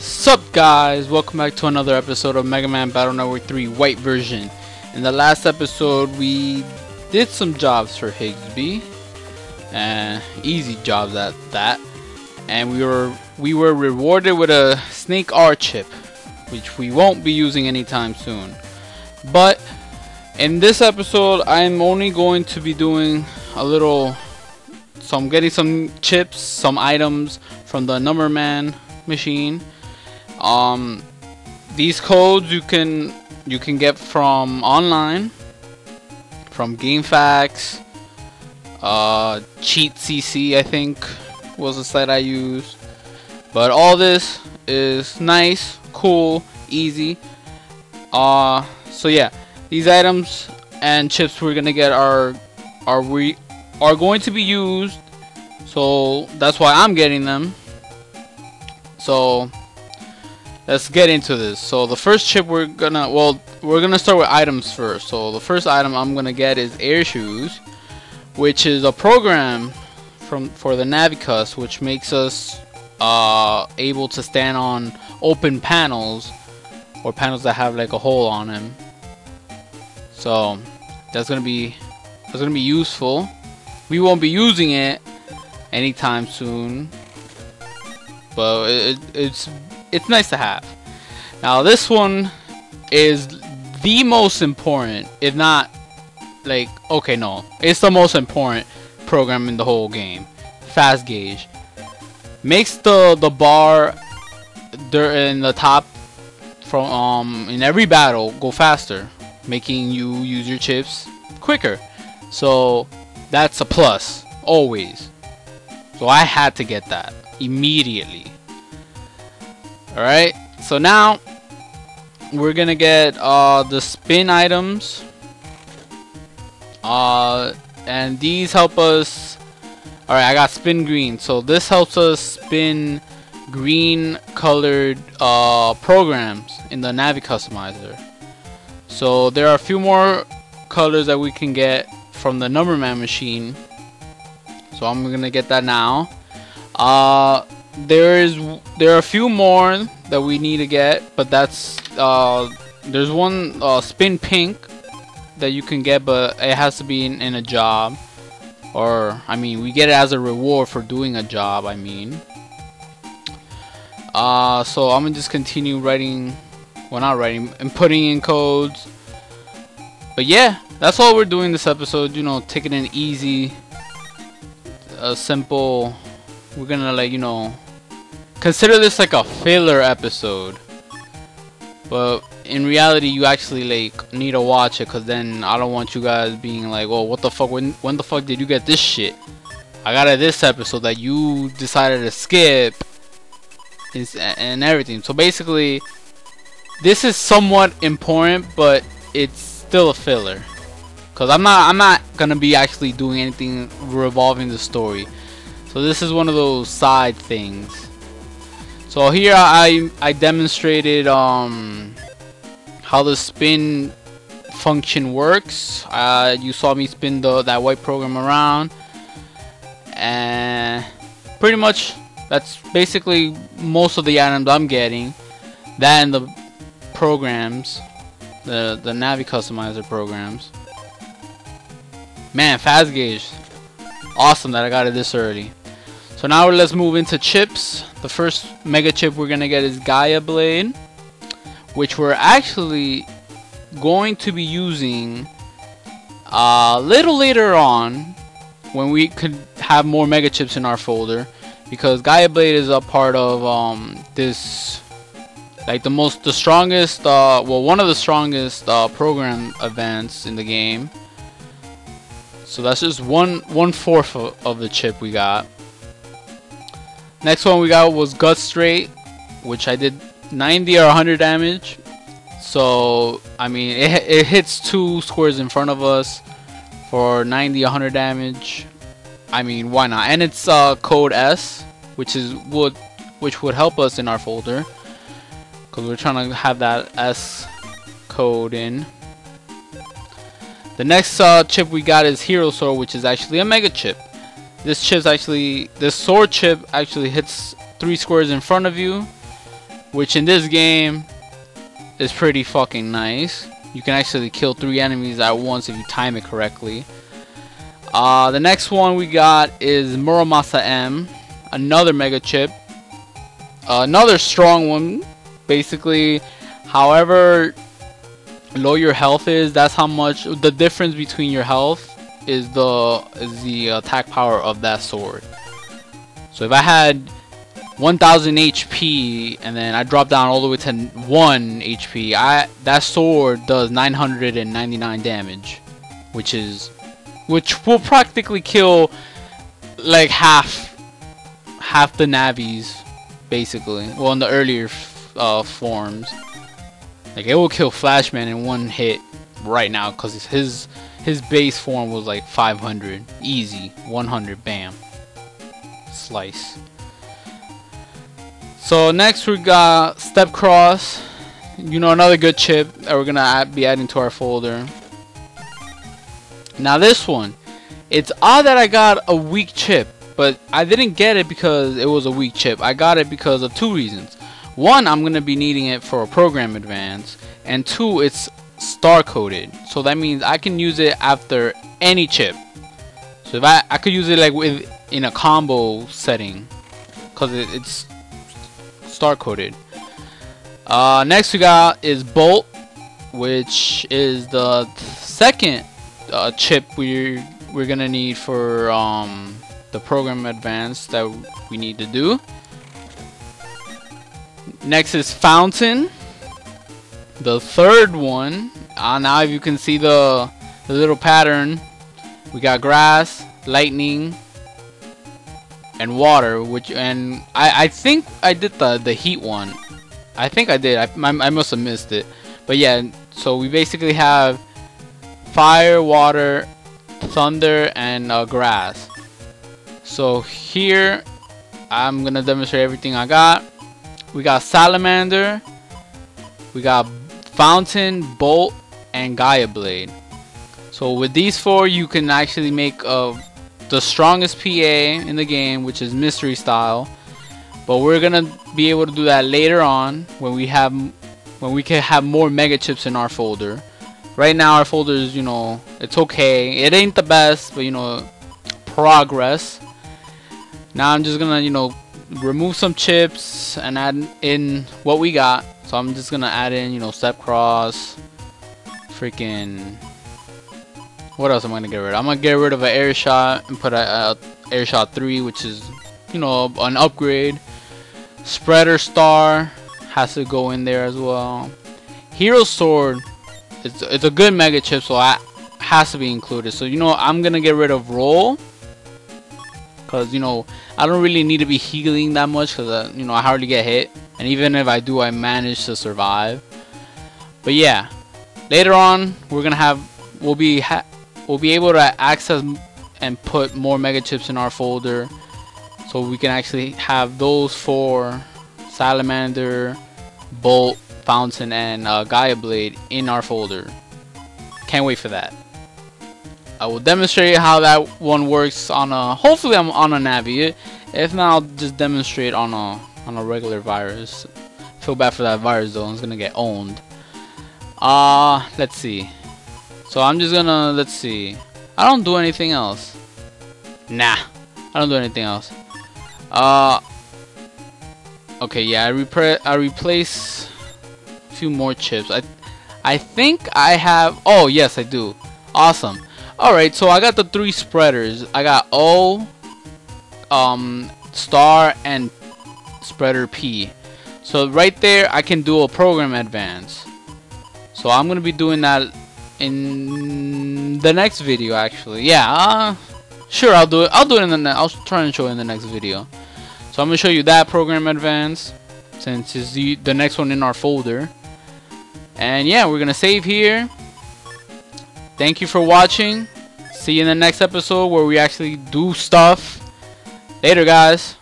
Sup guys, welcome back to another episode of Megaman Battle Network 3 white version. In the last episode we did some jobs for Higsby, and easy jobs at that, and we were rewarded with a snake R chip, which we won't be using anytime soon. But in this episode I'm only going to be doing I'm getting some chips, some items from the numberman machine. These codes you can get from online, from GameFAQs, Cheat CC I think was the site I used. But all this is nice, cool, easy. So yeah, these items and chips we're gonna get are going to be used, so that's why I'm getting them. So let's get into this. So the first chip we're gonna start with items first. So the first item I'm gonna get is Air Shoes, which is a program for the Navicus, which makes us able to stand on open panels, or panels that have like a hole on them. So that's gonna be useful. We won't be using it anytime soon, but it's nice to have. Now this one is the most important, if not like, okay, no, it's the most important program in the whole game. Fast Gauge makes the bar in the top from in every battle go faster, making you use your chips quicker. So that's a plus always. So I had to get that immediately. Alright, so now we're gonna get the spin items, and these help us. Alright, I got spin green, so this helps us spin green colored programs in the Navi customizer. So there are a few more colors that we can get from the numberman machine, so I'm gonna get that now. There are a few more that we need to get, but that's there's one spin pink that you can get, but it has to be in a job, or I mean we get it as a reward for doing a job, I mean. So I'm gonna just continue writing, well, not writing, and putting in codes. But yeah, that's all we're doing this episode, you know, taking it easy, simple. We're gonna, like, you know, consider this like a filler episode, but in reality you actually like need to watch it, because then I don't want you guys being like, oh, what the fuck, when the fuck did you get this shit? I got it this episode that you decided to skip and everything. So basically this is somewhat important, but it's still a filler, because I'm not gonna be actually doing anything revolving the story. So this is one of those side things. So here I demonstrated how the spin function works. You saw me spin that white program around, and pretty much that's basically most of the items I'm getting. That and the programs, the Navi customizer programs. Man, Fast Gauge, awesome that I got it this early. So now let's move into chips. The first mega chip we're gonna get is Gaia Blade, which we're actually going to be using a little later on when we could have more mega chips in our folder, because Gaia Blade is a part of this, like the strongest, well, one of the strongest program events in the game. So that's just one fourth of the chip we got. Next one we got was Gut Straight, which I did 90 or 100 damage. So I mean it hits two squares in front of us for 90, 100 damage. I mean, why not? And it's code S, which would help us in our folder, because we're trying to have that S code in. The next chip we got is Hero Sword, which is actually a mega chip. This sword chip actually hits 3 squares in front of you, which in this game is pretty fucking nice. You can actually kill 3 enemies at once if you time it correctly. The next one we got is Muramasa M, another mega chip, another strong one. Basically, however low your health is, that's how much the difference between your health is the attack power of that sword. So if I had 1000 HP and then I drop down all the way to 1 HP, that sword does 999 damage, which will practically kill like half the navis, basically. Well, in the earlier forms, like it will kill Flashman in 1 hit right now, because his base form was like 500 easy. 100, bam, slice. So next we got Step Cross, another good chip that we're gonna be adding to our folder. Now this one, it's odd that I got a weak chip, but I didn't get it because it was a weak chip. I got it because of 2 reasons. 1, I'm gonna be needing it for a program advance, and 2, it's star coded, so that means I can use it after any chip. So if I could use it like in a combo setting, because it's star coded. Next we got is Bolt, which is the second chip we're gonna need for the program advance that we need to do. Next is Fountain, the third one. Now if you can see the little pattern, we got grass, lightning, and water, and I think I did the heat one. I think I did. I must have missed it. But yeah, so we basically have fire, water, thunder, and grass. So here I'm gonna demonstrate everything I got. We got Salamander, we got Fountain, Bolt, and Gaia Blade. So with these 4, you can actually make the strongest PA in the game, which is mystery style. But we're gonna be able to do that later on when we can have more mega chips in our folder. Right now our folder is, it's okay. It ain't the best, but progress. Now I'm just gonna, remove some chips and add in what we got. So I'm just gonna add in, Step Cross, freaking. What else am I gonna get rid of? I'm gonna get rid of an Air Shot and put a Air Shot 3, which is, an upgrade. Spreader Star has to go in there as well. Hero Sword, it's a good mega chip, so it has to be included. So I'm gonna get rid of Roll, because I don't really need to be healing that much, because I hardly get hit, and even if I do, I manage to survive. But yeah, later on we'll be able to access and put more mega chips in our folder, so we can actually have those 4, Salamander, Bolt, Fountain, and Gaia Blade in our folder. Can't wait for that. I will demonstrate how that one works hopefully I'm on a Navi. If not, I'll just demonstrate on a regular virus. Feel bad for that virus though, it's gonna get owned. Let's see. So I'm just gonna, let's see. I don't do anything else. Nah, I don't do anything else. Okay, yeah, I replace a few more chips. I think I have. Oh yes, I do. Awesome. All right, so I got the 3 spreaders. I got O, Star, and Spreader P. So right there, I can do a program advance. So I'm gonna be doing that in the next video, actually. Yeah, sure, I'll do it. I'll try and show it in the next video. So I'm gonna show you that program advance, since it's the next one in our folder. And yeah, we're gonna save here. Thank you for watching. See you in the next episode where we actually do stuff. Later, guys.